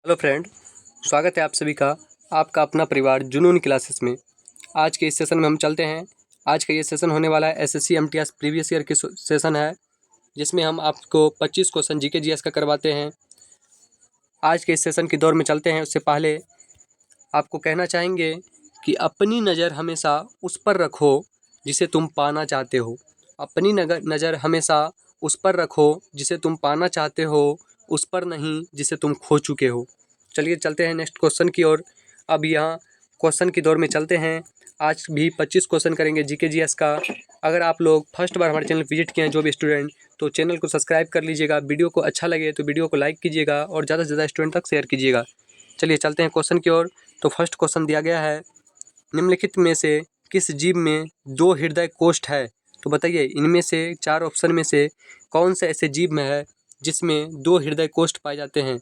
Hello friend, स्वागत है आप सभी का आपका अपना परिवार जुनून क्लासेस में। आज के इस सेशन में हम चलते हैं। आज का ये सेशन होने वाला है एसएससी एमटीएस प्रीवियस ईयर की सेशन है, जिसमें हम आपको 25 क्वेश्चन जीके जीएस का करवाते हैं। आज के इस सेशन की दौर में चलते हैं, उससे पहले आपको कहना चाहेंगे कि अपनी नज़र हमेशा उस पर रखो जिसे तुम पाना चाहते हो। अपनी नज़र हमेशा उस पर रखो जिसे तुम पाना चाहते हो, उस पर नहीं जिसे तुम खो चुके हो। चलिए चलते हैं नेक्स्ट क्वेश्चन की ओर। अब यहाँ क्वेश्चन की दौर में चलते हैं। आज भी 25 क्वेश्चन करेंगे जीके जीएस का। अगर आप लोग फर्स्ट बार हमारे चैनल विजिट किए हैं, जो भी स्टूडेंट, तो चैनल को सब्सक्राइब कर लीजिएगा। वीडियो को अच्छा लगे तो वीडियो को लाइक कीजिएगा और ज़्यादा से ज़्यादा स्टूडेंट तक शेयर कीजिएगा। चलिए चलते हैं क्वेश्चन की ओर। तो फर्स्ट क्वेश्चन दिया गया है, निम्नलिखित में से किस जीव में 2 हृदय कोष्ठ है? तो बताइए इनमें से 4 ऑप्शन में से कौन से ऐसे जीव में है जिसमें 2 हृदय कोष्ठ पाए जाते हैं?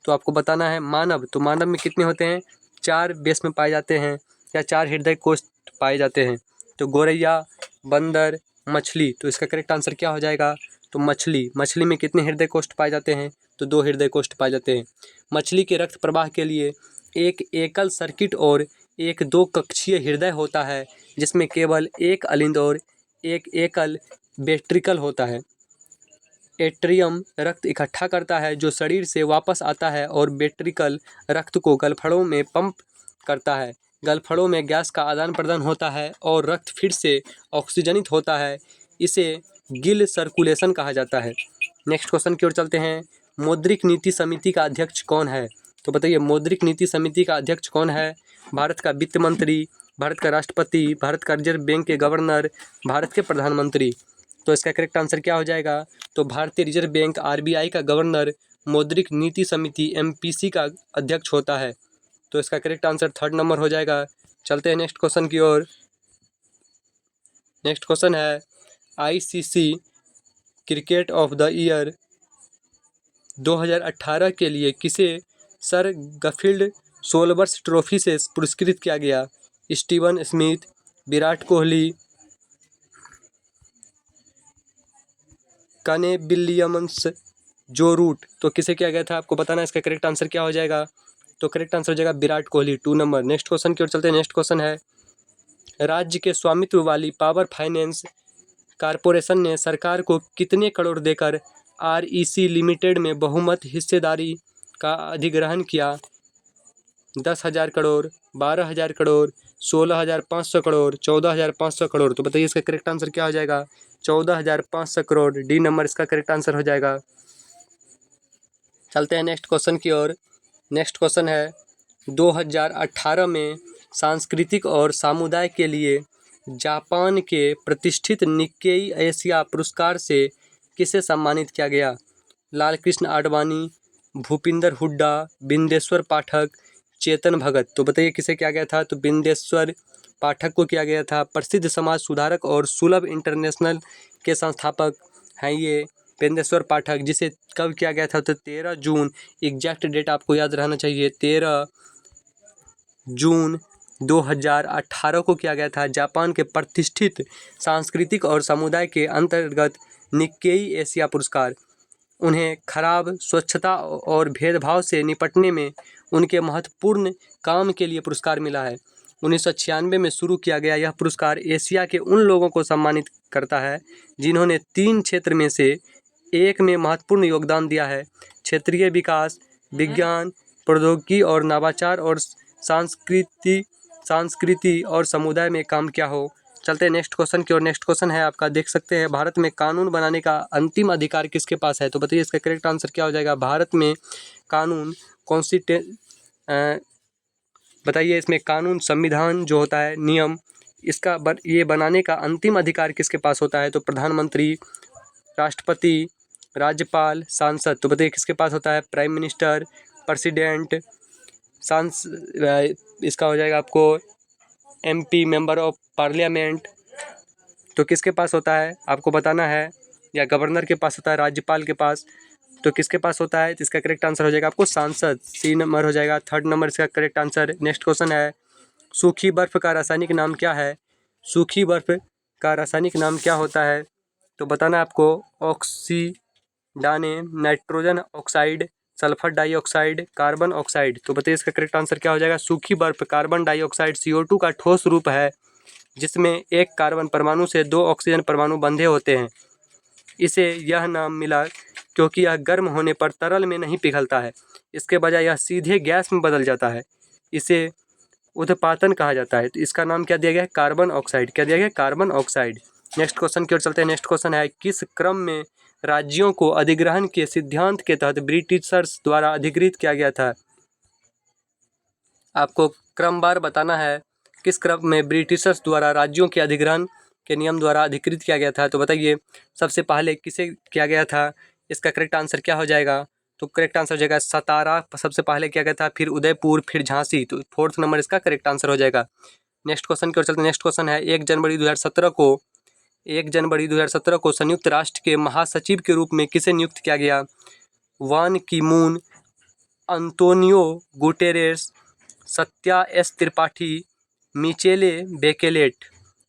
तो आपको बताना है मानव। तो मानव में कितने होते हैं? 4 बेस में पाए जाते हैं या 4 हृदय कोष्ठ पाए जाते हैं। तो गौरैया, बंदर, मछली। तो इसका करेक्ट आंसर क्या हो जाएगा? तो मछली। मछली में कितने हृदय कोष्ठ पाए जाते हैं? तो 2 हृदय कोष्ठ पाए जाते हैं। मछली के रक्त प्रवाह के लिए एक एकल सर्किट और एक 2 कक्षीय हृदय होता है, जिसमें केवल एक अलिंद और एक एकल वेंट्रिकल होता है। एट्रियम रक्त इकट्ठा करता है जो शरीर से वापस आता है और वेंट्रिकल रक्त को गलफड़ों में पंप करता है। गलफड़ों में गैस का आदान प्रदान होता है और रक्त फिर से ऑक्सीजनित होता है। इसे गिल सर्कुलेशन कहा जाता है। नेक्स्ट क्वेश्चन की ओर चलते हैं। मौद्रिक नीति समिति का अध्यक्ष कौन है? तो बताइए मौद्रिक नीति समिति का अध्यक्ष कौन है? भारत का वित्त मंत्री, भारत का राष्ट्रपति, भारत का रिजर्व बैंक के गवर्नर, भारत के प्रधानमंत्री। तो इसका करेक्ट आंसर क्या हो जाएगा? तो भारतीय रिजर्व बैंक आरबीआई का गवर्नर मौद्रिक नीति समिति एमपीसी का अध्यक्ष होता है। तो इसका करेक्ट आंसर 3rd नंबर हो जाएगा। चलते हैं नेक्स्ट क्वेश्चन की ओर। नेक्स्ट क्वेश्चन है, ICC cricket of the year 2018 के लिए किसे सर गफिल्ड सोलबर्स ट्रॉफी से पुरस्कृत किया गया? स्टीवन स्मिथ, विराट कोहली, कने विलियम्स, जो रूट। तो किसे किया गया था? आपको बताना है। इसका करेक्ट आंसर क्या हो जाएगा? तो करेक्ट आंसर हो जाएगा Virat Kohli, 2 number. Next question की ओर चलते हैं। नेक्स्ट क्वेश्चन है, राज्य के स्वामित्व वाली पावर फाइनेंस कारपोरेशन ने सरकार को कितने करोड़ देकर आरईसी लिमिटेड में बहुमत हिस्सेदारी का अधिग्रहण किया? 10,000 करोड़, 12,000 करोड़, 16,500 करोड़, 14,500 करोड़। तो बताइए इसका करेक्ट आंसर क्या हो जाएगा? 14,500 करोड़, डी नंबर इसका करेक्ट आंसर हो जाएगा। चलते हैं नेक्स्ट क्वेश्चन की ओर। नेक्स्ट क्वेश्चन है, 2018 में सांस्कृतिक और सामुदाय के लिए जापान के प्रतिष्ठित निक्केई एशिया पुरस्कार से किसे सम्मानित किया गया? लालकृष्ण आडवाणी, भूपिंदर हुड्डा, बिंदेश्वर पाठक, चेतन भगत। तो बताइए किसे किया गया था? तो बिंदेश्वर पाठक को किया गया था। प्रसिद्ध समाज सुधारक और सुलभ इंटरनेशनल के संस्थापक हैं ये बिंदेश्वर पाठक, जिसे कब किया गया था? तो 13 जून, एग्जैक्ट डेट आपको याद रहना चाहिए, 13 जून 2018 को किया गया था। जापान के प्रतिष्ठित सांस्कृतिक और समुदाय के अंतर्गत निक्केई एशिया पुरस्कार उन्हें खराब स्वच्छता और भेदभाव से निपटने में उनके महत्वपूर्ण काम के लिए पुरस्कार मिला है। 1996 में शुरू किया गया यह पुरस्कार एशिया के उन लोगों को सम्मानित करता है जिन्होंने 3 क्षेत्र में से एक में महत्वपूर्ण योगदान दिया है: क्षेत्रीय विकास, विज्ञान, प्रौद्योगिकी और नवाचार, और संस्कृति और समुदाय में काम किया हो। चलते हैं नेक्स्ट क्वेश्चन की ओर। नेक्स्ट क्वेश्चन है आपका, देख सकते हैं, भारत में कानून बनाने का अंतिम अधिकार किसके पास है? तो बताइए इसका करेक्ट आंसर क्या हो जाएगा? भारत में कानून बताइए इसमें कानून, संविधान जो होता है, नियम, इसका ये बनाने का अंतिम अधिकार किसके पास होता है? तो प्रधानमंत्री, राष्ट्रपति, राज्यपाल, सांसद। तो बताइए किसके पास होता है? प्राइम मिनिस्टर, प्रेसिडेंट, इसका हो जाएगा आपको एमपी, मेंबर ऑफ पार्लियामेंट। तो किसके पास होता है आपको बताना है, या गवर्नर के पास होता है, राज्यपाल के पास? तो किसके पास होता है? तो इसका करेक्ट आंसर हो जाएगा आपको सांसद, सी नंबर हो जाएगा, 3rd नंबर इसका करेक्ट आंसर। नेक्स्ट क्वेश्चन है, सूखी बर्फ का रासायनिक नाम क्या है? सूखी बर्फ का रासायनिक नाम क्या होता है? तो बताना है आपको, oxidane nitrogen oxide sulphur dioxide, carbon oxide. तो बताइए इसका करेक्ट आंसर क्या हो जाएगा। सूखी बर्फ कार्बन डाइऑक्साइड CO2 का ठोस रूप है जिसमें एक कार्बन परमाणु से 2 ऑक्सीजन परमाणु बंधे होते हैं। इसे यह नाम मिला क्योंकि यह गर्म होने पर तरल में नहीं पिघलता है, इसके बजाय यह सीधे गैस में बदल जाता है। इसे उद्पातन कहा जाता है। तो इसका नाम क्या दिया गया है, कार्बन ऑक्साइड। क्या दिया गया है, कार्बन ऑक्साइड। नेक्स्ट क्वेश्चन की ओर चलते हैं। नेक्स्ट क्वेश्चन है, किस क्रम में राज्यों को अधिग्रहण के सिद्धांत के तहत ब्रिटिशर्स द्वारा अधिकृत किया गया था। आपको क्रमवार बताना है किस क्रम में ब्रिटिशर्स द्वारा राज्यों के अधिग्रहण के नियम द्वारा अधिकृत किया गया था। तो बताइए सबसे पहले किसे किया गया था। इसका करेक्ट आंसर क्या हो जाएगा। तो करेक्ट आंसर हो जाएगा सतारा सबसे पहले किया गया था, फिर उदयपुर, फिर झांसी। तो 4th नंबर इसका करेक्ट आंसर हो जाएगा। नेक्स्ट क्वेश्चन की ओर चलते हैं। नेक्स्ट क्वेश्चन है, 1 जनवरी 2017 को संयुक्त राष्ट्र के महासचिव के रूप में किसे नियुक्त किया गया। Ban Ki Moon, Antonio Guterres, Satya S Tripathi, Michelle Bachelet.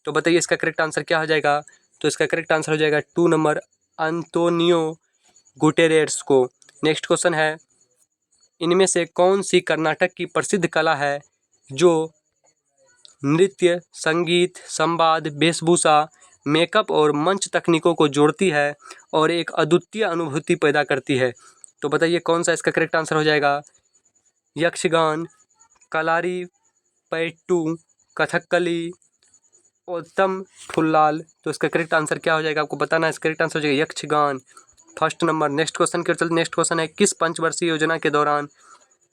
तो बताइए इसका करेक्ट आंसर क्या हो जाएगा। तो इसका करेक्ट आंसर हो जाएगा 2 नंबर अंतोनियो गुटेरेस को। नेक्स्ट क्वेश्चन है, इनमें से कौन सी कर्नाटक की प्रसिद्ध कला है जो नृत्य, संगीत, संवाद, वेशभूषा, मेकअप और मंच तकनीकों को जोड़ती है और एक अद्वितीय अनुभूति पैदा करती है। तो बताइए कौन सा इसका करेक्ट आंसर हो जाएगा। यक्षगान, कलारी पैट्टू, कथकली, उत्तम फुल्लाल। तो इसका करेक्ट आंसर क्या हो जाएगा, आपको बताना है। इसका करेक्ट आंसर हो जाएगा Yakshagana, 1st number. Next question के चलते। नेक्स्ट क्वेश्चन है, किस पंचवर्षीय योजना के दौरान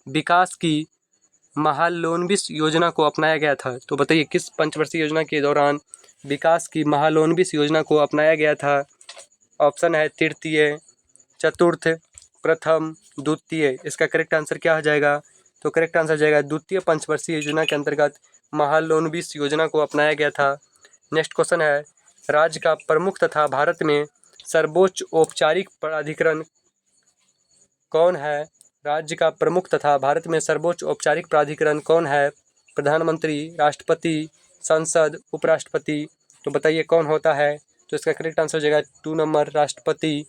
विकास की महालनोबिस योजना को अपनाया गया था। तो बताइए किस पंचवर्षीय योजना के दौरान विकास की महालनोबिस योजना को अपनाया गया था। ऑप्शन है तृतीय, चतुर्थ, प्रथम, द्वितीय। इसका करेक्ट आंसर क्या हो जाएगा। तो करेक्ट आंसर हो जाएगा द्वितीय पंचवर्षीय योजना के अंतर्गत महालनोबिस योजना को अपनाया गया था। नेक्स्ट क्वेश्चन है, राज्य का प्रमुख तथा भारत में सर्वोच्च औपचारिक प्राधिकरण कौन है। राज्य का प्रमुख तथा भारत में सर्वोच्च औपचारिक प्राधिकरण कौन है। प्रधानमंत्री, राष्ट्रपति, संसद, उपराष्ट्रपति। तो बताइए कौन होता है। तो इसका करेक्ट आंसर हो जाएगा 2 नंबर राष्ट्रपति।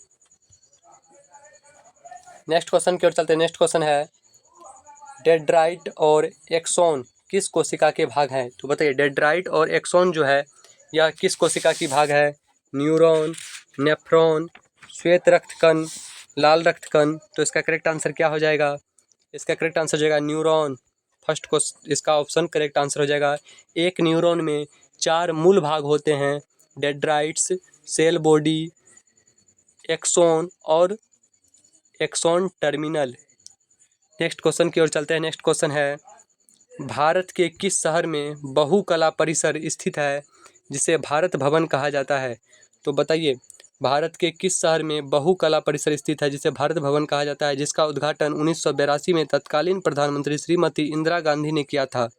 नेक्स्ट क्वेश्चन की ओर चलते हैं। नेक्स्ट क्वेश्चन है, डेंड्राइट और एक्सोन किस कोशिका के भाग हैं। तो बताइए डेंड्राइट और एक्सोन जो है यह किस कोशिका की भाग है। न्यूरॉन, नेफ्रॉन, श्वेत रक्तकण, लाल रक्तकण। तो इसका करेक्ट आंसर क्या हो जाएगा। इसका करेक्ट आंसर हो जाएगा न्यूरॉन। फर्स्ट को इसका ऑप्शन करेक्ट आंसर हो जाएगा। एक न्यूरॉन में 4 मूल भाग होते हैं, डेंड्राइट्स, सेल बॉडी, एक्सोन और एक्सोन टर्मिनल। नेक्स्ट क्वेश्चन की ओर चलते हैं। नेक्स्ट क्वेश्चन है, भारत के किस शहर में बहुकला परिसर स्थित है जिसे भारत भवन कहा जाता है। तो बताइए भारत के किस शहर में बहुकला परिसर स्थित है जिसे भारत भवन कहा जाता है, जिसका उद्घाटन 1982 में तत्कालीन प्रधानमंत्री श्रीमती इंदिरा गांधी ने किया था।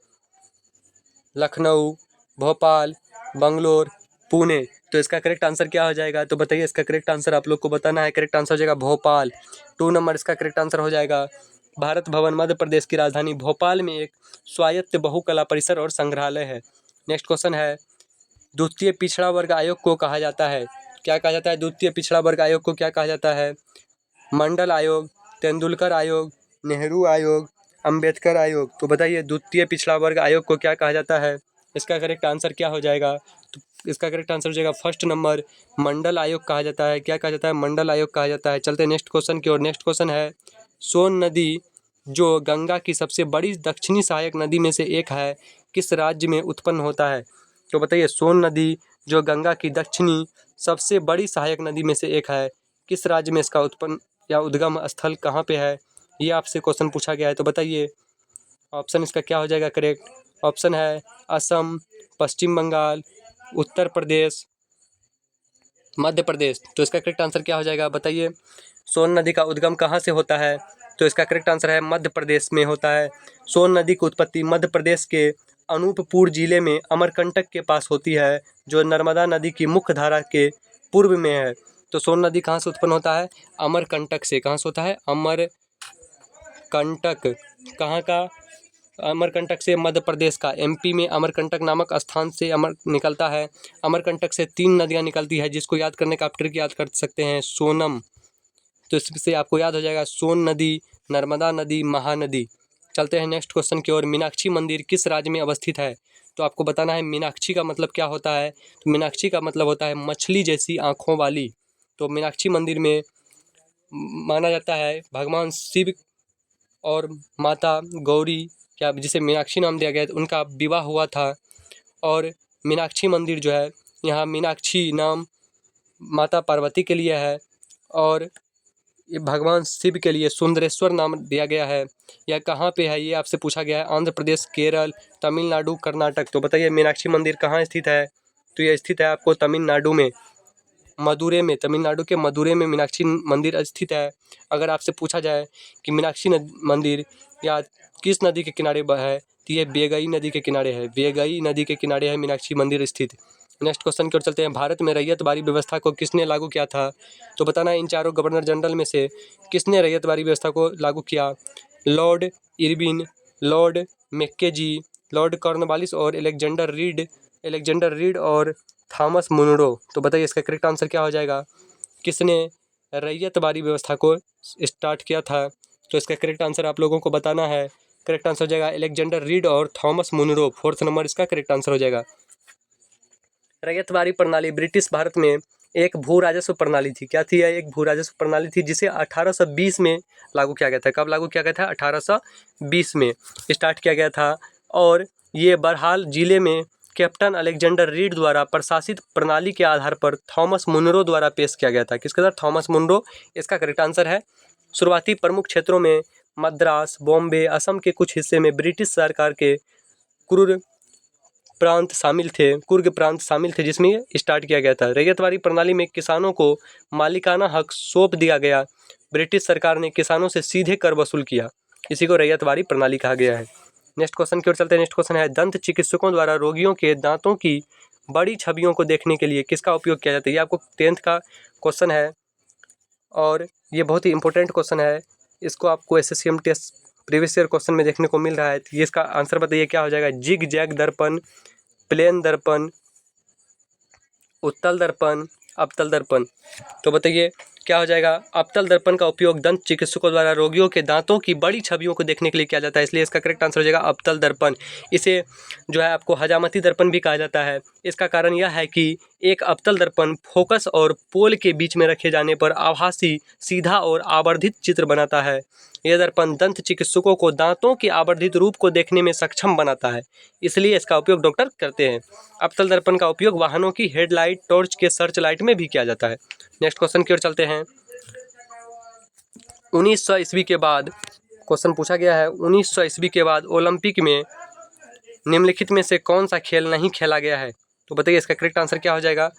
लखनऊ, भोपाल, बंगलोर, पुणे। तो इसका करेक्ट आंसर क्या हो जाएगा। तो बताइए इसका करेक्ट आंसर आप लोग को बताना है। करेक्ट आंसर हो जाएगा भोपाल, 2 नंबर इसका करेक्ट आंसर हो जाएगा। भारत भवन मध्य प्रदेश की राजधानी भोपाल में एक स्वायत्त बहुकला परिसर और संग्रहालय है। नेक्स्ट क्वेश्चन है, द्वितीय पिछड़ा वर्ग आयोग को कहा जाता है। क्या कहा जाता है। द्वितीय पिछड़ा वर्ग आयोग को क्या कहा जाता है। मंडल आयोग, तेंदुलकर आयोग, नेहरू आयोग, अंबेडकर आयोग। तो बताइए द्वितीय पिछड़ा वर्ग आयोग को क्या कहा जाता है। इसका करेक्ट आंसर क्या हो जाएगा। तो इसका करेक्ट आंसर हो जाएगा 1st नंबर मंडल आयोग कहा जाता है। क्या कहा जाता है, मंडल आयोग कहा जाता है। चलते हैं नेक्स्ट क्वेश्चन की ओर। नेक्स्ट क्वेश्चन है, सोन नदी जो गंगा की सबसे बड़ी दक्षिणी सहायक नदी में से एक है किस राज्य में उत्पन्न होता है। तो बताइए सोन नदी जो गंगा की दक्षिणी सबसे बड़ी सहायक नदी में से एक है किस राज्य में इसका उत्पन्न या उद्गम स्थल कहाँ पे है, ये आपसे क्वेश्चन पूछा गया है। तो बताइए ऑप्शन इसका क्या हो जाएगा करेक्ट। ऑप्शन है असम, पश्चिम बंगाल, उत्तर प्रदेश, मध्य प्रदेश। तो इसका करेक्ट आंसर क्या हो जाएगा बताइए। सोन नदी का उद्गम कहाँ से होता है। तो इसका करेक्ट आंसर है मध्य प्रदेश में होता है। सोन नदी की उत्पत्ति मध्य प्रदेश के अनूपपुर जिले में अमरकंटक के पास होती है जो नर्मदा नदी की मुख्य धारा के पूर्व में है। तो सोन नदी कहाँ से उत्पन्न होता है, अमरकंटक से। कहाँ से होता है, अमरकंटक। कहाँ का, अमरकंटक से, मध्य प्रदेश का। MP में अमरकंटक नामक स्थान से अमर निकलता है। अमरकंटक से 3 नदियाँ निकलती है जिसको याद करने का आप ट्रिक याद कर सकते हैं, सोनम। तो इससे आपको याद हो जाएगा सोन नदी नर्मदा नदी, महानदी। चलते हैं नेक्स्ट क्वेश्चन की ओर। मीनाक्षी मंदिर किस राज्य में अवस्थित है? तो आपको बताना है मीनाक्षी का मतलब क्या होता है। तो मीनाक्षी का मतलब होता है मछली जैसी आँखों वाली। तो मीनाक्षी मंदिर में माना जाता है भगवान शिव और माता गौरी, क्या जिसे मीनाक्षी नाम दिया गया, उनका विवाह हुआ था। और मीनाक्षी मंदिर जो है, यहाँ मीनाक्षी नाम माता पार्वती के लिए है और ये भगवान शिव के लिए सुंदरेश्वर नाम दिया गया है। यह कहाँ पे है, ये आपसे पूछा गया है। आंध्र प्रदेश, केरल, तमिलनाडु, कर्नाटक। तो बताइए मीनाक्षी मंदिर कहाँ स्थित है? तो ये स्थित है आपको तमिलनाडु में, मदुरै में। तमिलनाडु के मदुरै में मीनाक्षी मंदिर स्थित है। अगर आपसे पूछा जाए कि मीनाक्षी मंदिर या किस नदी के किनारे है, तो ये वेगई नदी के किनारे है। वेगई नदी के किनारे है मीनाक्षी मंदिर स्थित। नेक्स्ट क्वेश्चन की ओर चलते हैं। भारत में रैयतवाड़ी व्यवस्था को किसने लागू किया था? तो बताना है इन चारों गवर्नर जनरल में से किसने रैयतवाड़ी व्यवस्था को लागू किया? Lord Irwin, Lord Mackenzie, Lord Cornwallis और अलेक्जेंडर रीड और थॉमस मुनरो। तो बताइए इसका करेक्ट आंसर क्या हो जाएगा? किसने रैयतवाड़ी व्यवस्था को स्टार्ट किया था? तो इसका करेक्ट आंसर आप लोगों को बताना है। करेक्ट आंसर हो जाएगा अलेक्जेंडर रीड और थॉमस मुनरो। 4th नंबर इसका करेक्ट आंसर हो जाएगा। रैयतवाड़ी प्रणाली ब्रिटिश भारत में एक भू राजस्व प्रणाली थी। क्या थी? यह एक भू राजस्व प्रणाली थी जिसे 1820 में लागू किया गया था। कब लागू किया गया था? 1820 में स्टार्ट किया गया था। और ये बहरहाल जिले में कैप्टन अलेक्जेंडर रीड द्वारा प्रशासित प्रणाली के आधार पर थॉमस मुनरो द्वारा पेश किया गया था। किसके द्वारा? Thomas Munro. इसका करेक्ट आंसर है। शुरुआती प्रमुख क्षेत्रों में मद्रास, बॉम्बे, असम के कुछ हिस्से में ब्रिटिश सरकार के कुर्ग प्रांत शामिल थे जिसमें स्टार्ट किया गया था। रैयतवाड़ी प्रणाली में किसानों को मालिकाना हक सौंप दिया गया। ब्रिटिश सरकार ने किसानों से सीधे कर वसूल किया। इसी को रैयतवाड़ी प्रणाली कहा गया है। नेक्स्ट क्वेश्चन की ओर चलते हैं। नेक्स्ट क्वेश्चन है दंत चिकित्सकों द्वारा रोगियों के दांतों की बड़ी छवियों को देखने के लिए किसका उपयोग किया जाता है? ये आपको 10th का क्वेश्चन है और ये बहुत ही इंपॉर्टेंट क्वेश्चन है। इसको आपको SSC MT previous year question में देखने को मिल रहा है। तो ये इसका आंसर बताइए क्या हो जाएगा? जिग जैग दर्पण, प्लेन दर्पण, उत्तल दर्पण, अवतल दर्पण। तो बताइए क्या हो जाएगा? अवतल दर्पण का उपयोग दंत चिकित्सकों द्वारा रोगियों के दांतों की बड़ी छवियों को देखने के लिए किया जाता है, इसलिए इसका करेक्ट आंसर हो जाएगा अवतल दर्पण। इसे जो है आपको हजामती दर्पण भी कहा जाता है। इसका कारण यह है कि एक अवतल दर्पण फोकस और पोल के बीच में रखे जाने पर आभासी, सीधा और आवर्धित चित्र बनाता है। यह दर्पण दंत चिकित्सकों को दांतों के आवर्धित रूप को देखने में सक्षम बनाता है, इसलिए इसका उपयोग डॉक्टर करते हैं। अवतल दर्पण का उपयोग वाहनों की हेडलाइट, टॉर्च के सर्च लाइट में भी किया जाता है। नेक्स्ट क्वेश्चन की ओर चलते हैं। 1900 ईस्वी के बाद क्वेश्चन पूछा गया है। 1900 ईस्वी के बाद ओलंपिक में निम्नलिखित में से कौन सा खेल नहीं खेला गया है? तो बताइए इसका करेक्ट आंसर क्या हो जाएगा?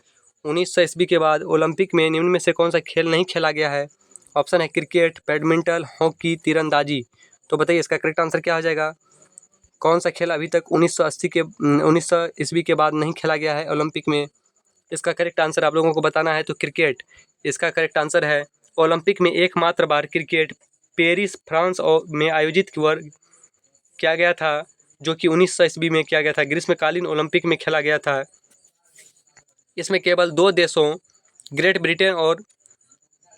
1900 ईस्वी के बाद ओलंपिक में निम्न में से कौन सा खेल नहीं खेला गया है? ऑप्शन है क्रिकेट, बैडमिंटन, हॉकी, तीरंदाजी। तो बताइए इसका करेक्ट आंसर क्या हो जाएगा? कौन सा खेल अभी तक 1900 ईस्वी के बाद नहीं खेला गया है ओलंपिक में? इसका करेक्ट आंसर आप लोगों को बताना है। तो क्रिकेट इसका करेक्ट आंसर है। ओलंपिक में एकमात्र बार क्रिकेट पेरिस, फ्रांस और में आयोजित किया गया था, जो कि 1900 ईस्वी में किया गया था। ग्रीष्मकालीन ओलंपिक में खेला गया था। इसमें केवल 2 देशों ग्रेट ब्रिटेन और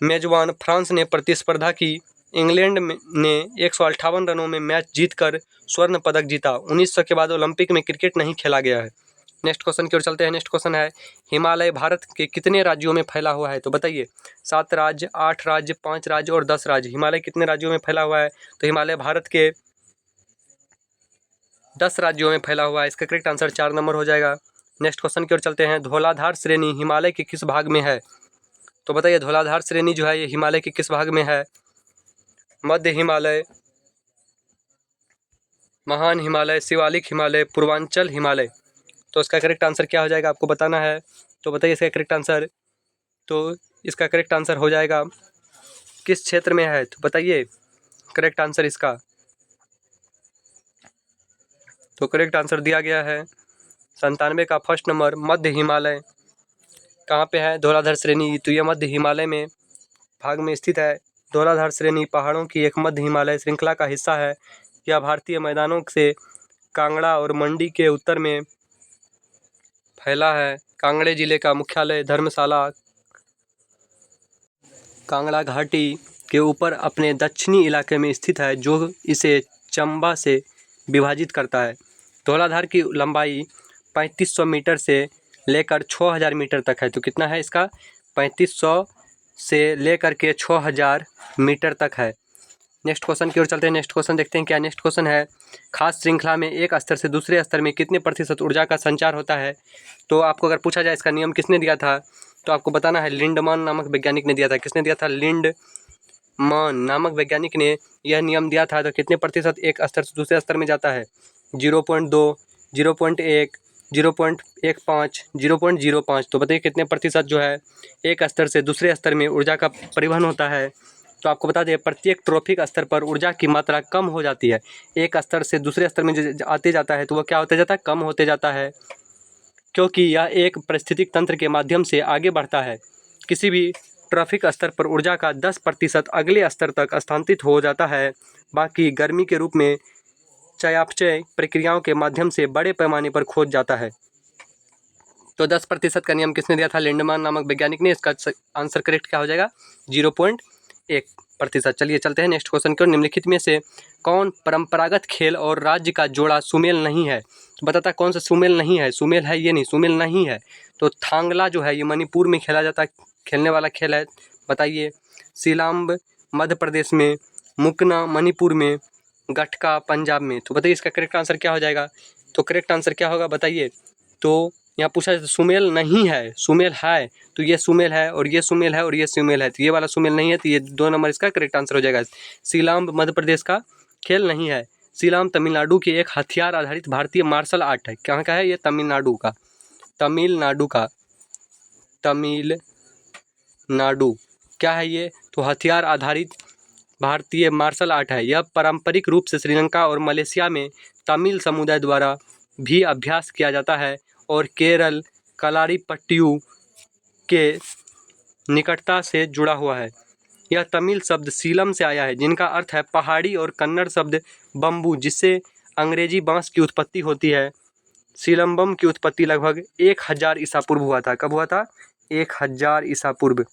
मेजबान फ्रांस ने प्रतिस्पर्धा की। इंग्लैंड ने 158 रनों में मैच जीतकर स्वर्ण पदक जीता। 1900 के बाद ओलंपिक में क्रिकेट नहीं खेला गया है। नेक्स्ट क्वेश्चन की ओर चलते हैं। नेक्स्ट क्वेश्चन है हिमालय भारत के कितने राज्यों में फैला हुआ है? तो बताइए 7 राज्य, 8 राज्य, 5 राज्य और 10 राज्य। हिमालय कितने राज्यों में फैला हुआ है? तो हिमालय भारत के 10 राज्यों में फैला हुआ है। इसका करेक्ट आंसर 4 नंबर हो जाएगा। नेक्स्ट क्वेश्चन की ओर चलते हैं। धौलाधार श्रेणी हिमालय के किस भाग में है? तो बताइए धौलाधार श्रेणी जो है ये हिमालय के किस भाग में है? मध्य हिमालय, महान हिमालय, शिवालिक हिमालय, पूर्वांचल हिमालय। तो इसका करेक्ट आंसर क्या हो जाएगा आपको बताना है। तो बताइए इसका करेक्ट आंसर। तो इसका करेक्ट आंसर हो जाएगा किस क्षेत्र में है? तो बताइए करेक्ट आंसर इसका। तो करेक्ट आंसर दिया गया है 97 का फर्स्ट नंबर मध्य हिमालय। कहाँ पे है धौलाधार श्रेणी? तो यह मध्य हिमालय में भाग में स्थित है। धौलाधार श्रेणी पहाड़ों की एक मध्य हिमालय श्रृंखला का हिस्सा है। यह भारतीय मैदानों से कांगड़ा और मंडी के उत्तर में फैला है। कांगड़े जिले का मुख्यालय धर्मशाला कांगड़ा घाटी के ऊपर अपने दक्षिणी इलाके में स्थित है, जो इसे चंबा से विभाजित करता है। धौलाधार की लंबाई 3500 मीटर से लेकर 6000 मीटर तक है। तो कितना है इसका? 3500 से लेकर के 6000 मीटर तक है। नेक्स्ट क्वेश्चन की ओर चलते हैं। नेक्स्ट क्वेश्चन देखते हैं क्या नेक्स्ट क्वेश्चन है। खास श्रृंखला में एक स्तर से दूसरे स्तर में कितने प्रतिशत ऊर्जा का संचार होता है? तो आपको अगर पूछा जाए इसका नियम किसने दिया था, तो आपको बताना है लिंडमान नामक वैज्ञानिक ने दिया था। किसने दिया था? लिंडमान नामक वैज्ञानिक ने यह नियम दिया था। तो कितने प्रतिशत एक स्तर से दूसरे स्तर में जाता है? 0.2, 0.1, 0.15, 0.05। तो बताइए कितने प्रतिशत जो है एक स्तर से दूसरे स्तर में ऊर्जा का परिवहन होता है? तो आपको बता दें प्रत्येक ट्रॉफिक स्तर पर ऊर्जा की मात्रा कम हो जाती है। एक स्तर से दूसरे स्तर में जो आते जाता है तो वह क्या होते जाता है? कम होते जाता है, क्योंकि यह एक पारिस्थितिक तंत्र के माध्यम से आगे बढ़ता है। किसी भी ट्रॉफिक स्तर पर ऊर्जा का 10% अगले स्तर तक स्थानांतरित हो जाता है, बाकी गर्मी के रूप में चयापचय प्रक्रियाओं के माध्यम से बड़े पैमाने पर खो जाता है। तो 10% का नियम किसने दिया था? लिंडमान नामक वैज्ञानिक ने। इसका आंसर करेक्ट क्या हो जाएगा? 0.1%। चलिए चलते हैं नेक्स्ट क्वेश्चन की ओर। निम्नलिखित में से कौन परंपरागत खेल और राज्य का जोड़ा सुमेल नहीं है? तो बताता कौन सा सुमेल नहीं है? सुमेल है ये नहीं, सुमेल नहीं है। तो थांगला जो है ये मणिपुर में खेला जाता खेलने वाला खेल है। बताइए। सिलाम्ब मध्य प्रदेश में, मुकना मणिपुर में, गटका पंजाब में। तो बताइए इसका करेक्ट आंसर क्या हो जाएगा? तो करेक्ट आंसर क्या होगा बताइए। तो यहाँ पूछा जाए सुमेल नहीं है, सुमेल है। तो ये सुमेल है और ये सुमेल है और ये सुमेल है, तो ये वाला सुमेल नहीं है। तो ये 2 नंबर इसका करेक्ट आंसर हो जाएगा। सिलाम्ब मध्य प्रदेश का खेल नहीं है। सिलाम्ब तमिलनाडु की एक हथियार आधारित भारतीय मार्शल आर्ट है। कहाँ का है ये? तमिलनाडु का। तमिलनाडु का, तमिलनाडु क्या है ये? तो हथियार आधारित भारतीय मार्शल आर्ट है। यह पारंपरिक रूप से श्रीलंका और मलेशिया में तमिल समुदाय द्वारा भी अभ्यास किया जाता है और केरल कलारीपट्टू के निकटता से जुड़ा हुआ है। यह तमिल शब्द सीलम से आया है, जिनका अर्थ है पहाड़ी, और कन्नड़ शब्द बम्बू, जिससे अंग्रेजी बांस की उत्पत्ति होती है। सीलम्बम की उत्पत्ति लगभग 1000 ईसा पूर्व हुआ था। कब हुआ था? 1000 ईसा पूर्व।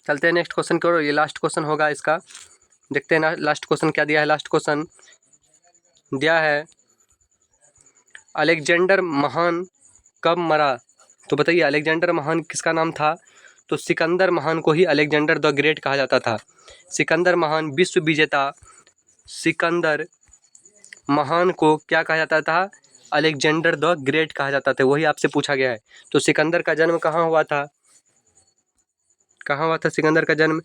चलते हैं नेक्स्ट क्वेश्चन की ओर। ये लास्ट क्वेश्चन होगा इसका। देखते हैं ना लास्ट क्वेश्चन क्या दिया है। लास्ट क्वेश्चन दिया है अलेक्जेंडर महान कब मरा? तो बताइए अलेक्जेंडर महान किसका नाम था? तो सिकंदर महान को ही अलेक्जेंडर द ग्रेट कहा जाता था। सिकंदर महान विश्व विजेता सिकंदर महान को क्या कहा जाता था? अलेक्जेंडर द ग्रेट कहा जाता था। वही आपसे पूछा गया है। तो सिकंदर का जन्म कहाँ हुआ था? कहाँ हुआ था सिकंदर का जन्म?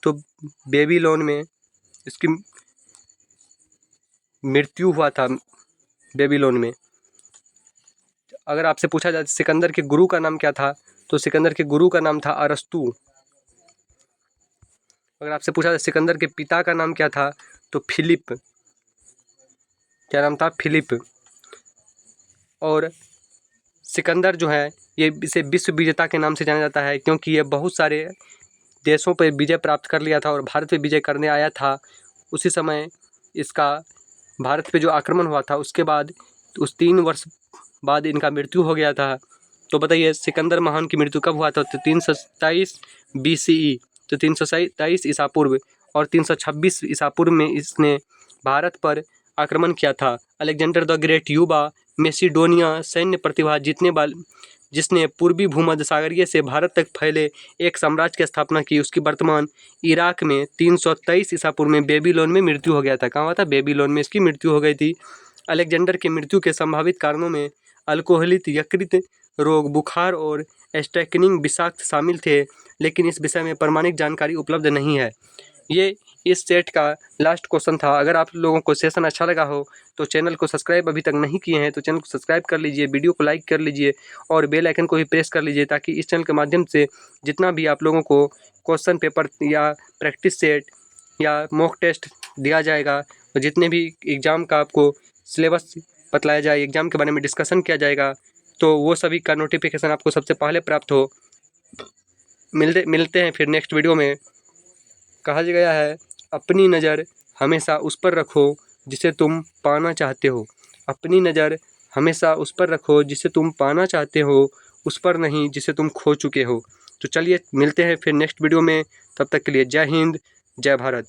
तो बेबीलोन में इसकी मृत्यु हुआ था, बेबीलोन में। अगर आपसे पूछा जाए सिकंदर के गुरु का नाम क्या था? तो सिकंदर के गुरु का नाम था अरस्तु। अगर आपसे पूछा जाए सिकंदर के पिता का नाम क्या था? तो फिलिप। क्या नाम था? फिलिप। और सिकंदर जो है ये इसे विश्व विजेता के नाम से जाना जाता है, क्योंकि ये बहुत सारे देशों पर विजय प्राप्त कर लिया था और भारत पे विजय करने आया था। उसी समय इसका भारत पे जो आक्रमण हुआ था उसके बाद उस 3 वर्ष बाद इनका मृत्यु हो गया था। तो बताइए सिकंदर महान की मृत्यु कब हुआ था? तो 327 BCE, तो 327 ईसा पूर्व, और 326 ईसा पूर्व में इसने भारत पर आक्रमण किया था। अलेक्जेंडर द ग्रेट युवा मैसिडोनिया सैन्य प्रतिभा जिसने पूर्वी भूमध्य सागरीय से भारत तक फैले एक साम्राज्य की स्थापना की। उसकी वर्तमान इराक में 323 ईसा पूर्व में बेबीलोन में मृत्यु हो गया था। कहाँ हुआ था? बेबीलोन में इसकी मृत्यु हो गई थी। अलेक्जेंडर की मृत्यु के संभावित कारणों में अल्कोहलित यकृत रोग, बुखार और स्ट्राइकनिंग विषाक्त शामिल थे, लेकिन इस विषय में प्रमाणिक जानकारी उपलब्ध नहीं है। ये इस सेट का लास्ट क्वेश्चन था। अगर आप लोगों को सेशन अच्छा लगा हो तो चैनल को सब्सक्राइब अभी तक नहीं किए हैं तो चैनल को सब्सक्राइब कर लीजिए, वीडियो को लाइक कर लीजिए और बेल आइकन को भी प्रेस कर लीजिए, ताकि इस चैनल के माध्यम से जितना भी आप लोगों को क्वेश्चन पेपर या प्रैक्टिस सेट या मॉक टेस्ट दिया जाएगा, और जितने भी एग्ज़ाम का आपको सिलेबस बतलाया जाए, एग्ज़ाम के बारे में डिस्कशन किया जाएगा, तो वो सभी का नोटिफिकेशन आपको सबसे पहले प्राप्त हो। मिलते हैं फिर नेक्स्ट वीडियो में। कहा गया है अपनी नज़र हमेशा उस पर रखो जिसे तुम पाना चाहते हो। अपनी नज़र हमेशा उस पर रखो जिसे तुम पाना चाहते हो, उस पर नहीं जिसे तुम खो चुके हो। तो चलिए मिलते हैं फिर नेक्स्ट वीडियो में। तब तक के लिए जय हिंद, जय भारत।